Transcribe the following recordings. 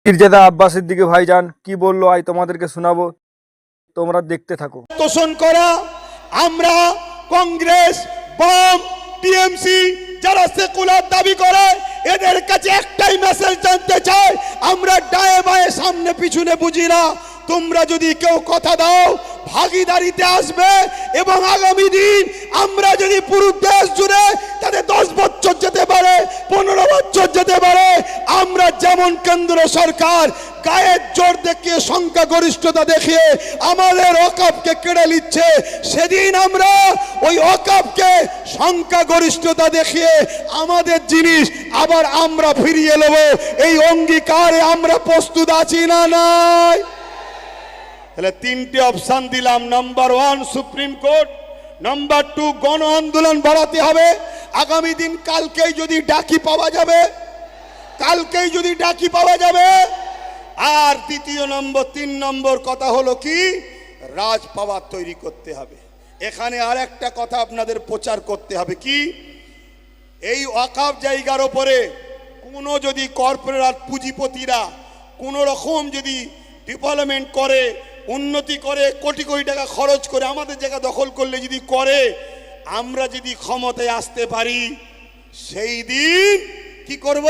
পীরজাদা আব্বাস সিদ্দিকী ভাইজান কি বললো আজ তোমাদেরকে শোনাবো, তোমরা দেখতে থাকো। তোষণ করা আমরা কংগ্রেস বাম টিএমসি যারা সেকুলার দাবি করে এদের কাছে একটাই মেসেজ জানতে চাই, আমরা ডায়ে বায়ে সামনে পিছনে বুঝি না। তোমরা যদি কেউ কথা দাও ভাগিদারিতে আসবে এবং আগামী দিন আমরা যদি পুরো দেশ জুড়ে তাদের 10 বছর যেতে পারে 15 বছর যেতে পারে, আমরা যেমন কেন্দ্র সরকার গায়ের জোর দেখিয়ে সংখ্যাগরিষ্ঠতা দেখিয়ে আমাদের ওয়াকফকে কেড়ে নিচ্ছে, সেদিন আমরা ওই ওয়াকফকে সংখ্যাগরিষ্ঠতা দেখিয়ে আমাদের জিনিস আবার আমরা ফিরিয়ে নেব। এই অঙ্গীকারে আমরা প্রস্তুত আছি না নাই? তাহলে তিনটে অপশন দিলাম। নাম্বার 1 সুপ্রিম কোর্ট, নাম্বার 2 গণ আন্দোলন বাড়াতে হবে। আগামী দিন কালকেই যদি ডাকি পাওয়া যাবে, কালকেই যদি ডাকি পাওয়া যাবে। আর দ্বিতীয় নম্বর 3 নম্বর কথা হলো কি, রাজ পাওয়ার তৈরি করতে হবে। এখানে আর একটা কথা আপনাদের প্রচার করতে হবে কি, এই ওয়াকফ জায়গার উপরে কোনো যদি কর্পোরেট পুঁজিপতিরা কোনো রকম যদি ডেভেলপমেন্ট করে, উন্নতি করে, কোটি কোটি টাকা খরচ করে আমাদের জায়গা দখল করলে যদি করে, আমরা যদি ক্ষমতায় আসতে পারি, সেই দিন কি করব,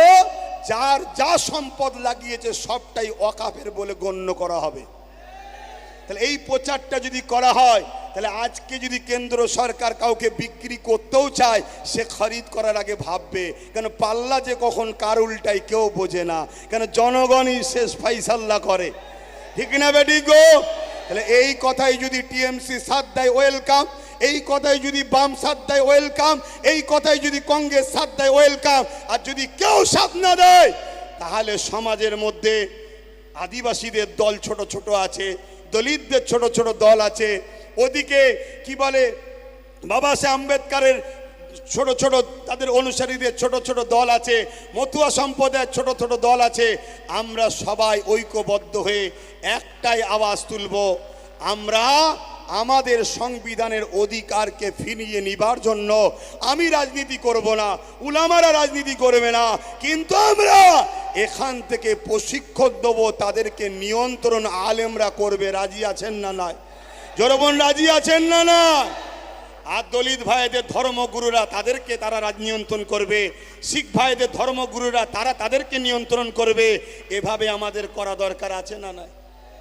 যার যা সম্পদ লাগিয়েছে সবটাই ওয়াকফের বলে গণ্য করা হবে। তাহলে এই প্রচারটা যদি করা হয়, তাহলে আজকে যদি কেন্দ্র সরকার কাউকে বিক্রি করতেও চায়, সে খরিদ করার আগে ভাববে, কেন পাল্লা যে কখন কার উল্টাই কেউ বোঝে না, কেন জনগণই শেষ ফাইসাল্লা করে, ঠিক না বেটি গো? তাহলে এই কথাই যদি টিএমসি সাথ দেয় ওয়েলকাম, এই কথাই যদি বাম সাথ দেয় ওয়েলকাম, এই কথাই যদি কংগ্রেস সাথ দেয় ওয়েলকাম। আর যদি কেউ সাথ না দেয়, তাহলে সমাজের মধ্যে আদিবাসীদের দল ছোট ছোট আছে, দলিতদের ছোট ছোট দল আছে, ওদিকে কি বলে বাবা সাহেব আম্বেদকরের ছোট ছোট তাদের অনুসারীদের ছোট ছোট দল আছে, মতুয়া সম্প্রদায়ের ছোট ছোট দল আছে। আমরা সবাই ঐক্যবদ্ধ হয়ে একটাই আওয়াজ তুলব, আমরা আমাদের সংবিধানের অধিকারকে ফিরিয়ে নিবার জন্য আমি রাজনীতি করব না, উলামারা রাজনীতি করবে না, কিন্তু আমরা এখান থেকে প্রশিক্ষণ দেব, তাদেরকে নিয়ন্ত্রণ আলেমরা করবে। রাজি আছেন না নয়? জনগণ রাজি আছেন না না? আর দলিত ভাইদের ধর্মগুরুরা তাদেরকে তারা নিয়ন্ত্রণ করবে, শিখ ভাইদের ধর্মগুরুরা তারা তাদেরকে নিয়ন্ত্রণ করবে। এভাবে আমাদের করা দরকার আছে না নয়?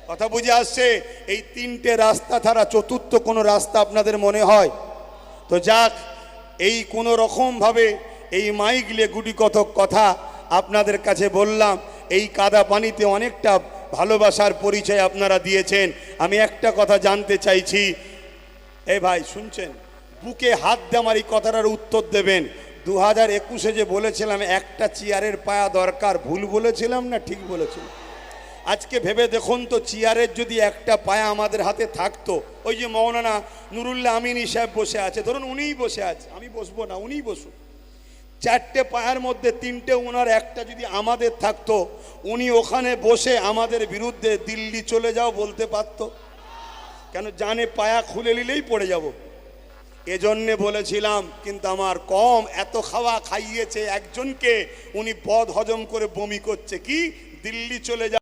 কথা বুঝে আসছে? এই 3টে রাস্তা ছাড়া চতুর্থ কোনো রাস্তা আপনাদের মনে হয়? তো যাক, এই কোনো রকমভাবে এই মাইকলে গুটি কতক কথা আপনাদের কাছে বললাম। এই কাদা পানিতে অনেকটা ভালোবাসার পরিচয় আপনারা দিয়েছেন। আমি একটা কথা জানতে চাইছি, এই ভাই শুনছেন, বুকে হাত দিয়ে আমার এই কথাটার উত্তর দেবেন। 2021-এ যে বলেছিলাম একটা চেয়ারের পায়া দরকার, ভুল বলেছিলাম না ঠিক বলেছিলাম? আজকে ভেবে দেখুন তো, চেয়ারের যদি একটা পায়া আমাদের হাতে থাকতো, ওই যে মৌলানা নুরুল্লাহ আমিনী সাহেব বসে আছে, ধরুন উনিই বসে আছে, আমি বসবো না, উনিই বসুন। 4টে পায়ের মধ্যে 3টে ওনার, একটা যদি আমাদের থাকতো, উনি ওখানে বসে আমাদের বিরুদ্ধে দিল্লি চলে যাও বলতে পারতো? কেন জানে পায়া খুলে নিলেই পড়ে যাব। এজন্যে বলেছিলাম, কিন্তু আমার কম এত খাওয়া খাইয়েছে একজনকে, উনি বদ হজম করে বমি করছে, কি দিল্লি চলে যা